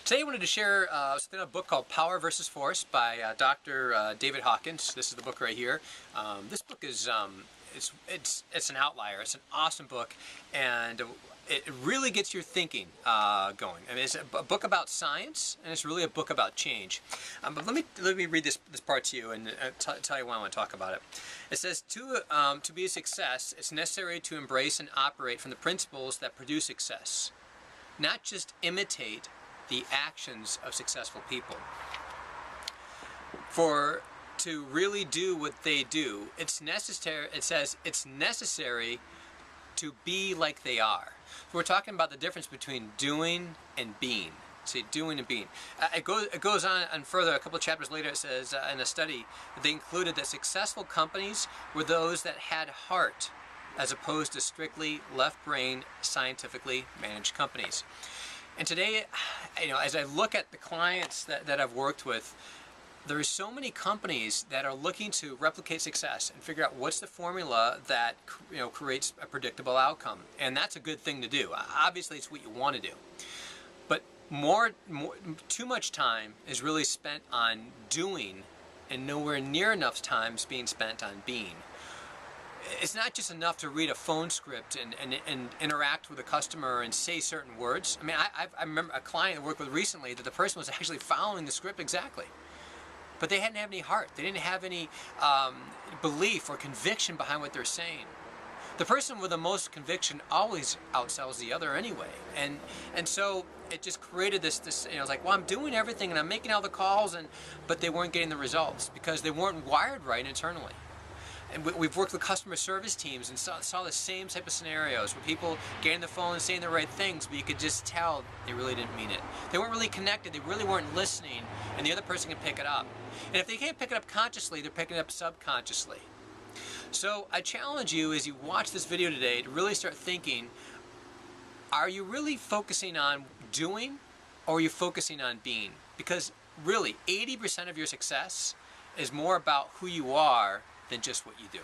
Today I wanted to share something, a book called Power versus Force by Doctor David Hawkins. This is the book right here. This book is it's an outlier. It's an awesome book, and it really gets your thinking going. I mean, it's a book about science, and it's really a book about change. But let me read this part to you and tell you why I want to talk about it. It says, to be a success, it's necessary to embrace and operate from the principles that produce success, not just imitate the actions of successful people. For to really do what they do, it's necessary. It says it's necessary to be like they are. So we're talking about the difference between doing and being. See, doing and being. It goes on further. A couple of chapters later, it says in a study that they included that successful companies were those that had heart, as opposed to strictly left-brain, scientifically managed companies. And today, as I look at the clients that I've worked with, there are so many companies that are looking to replicate success and figure out what's the formula that creates a predictable outcome. And that's a good thing to do. Obviously, it's what you want to do. But too much time is really spent on doing, and nowhere near enough time is being spent on being. It's not just enough to read a phone script and interact with a customer and say certain words. I mean, I remember a client I worked with recently that the person was actually following the script exactly. But they didn't have any heart. They didn't have any belief or conviction behind what they're saying. The person with the most conviction always outsells the other anyway. And so it just created this it's like, well, I'm doing everything and I'm making all the calls, but they weren't getting the results because they weren't wired right internally. And we've worked with customer service teams and saw the same type of scenarios where people getting the phone and saying the right things, but you could just tell they really didn't mean it. They weren't really connected, they really weren't listening, and the other person can pick it up. And if they can't pick it up consciously, they're picking it up subconsciously. So I challenge you as you watch this video today to really start thinking, are you really focusing on doing, or are you focusing on being? Because really, 80% of your success is more about who you are than just what you do.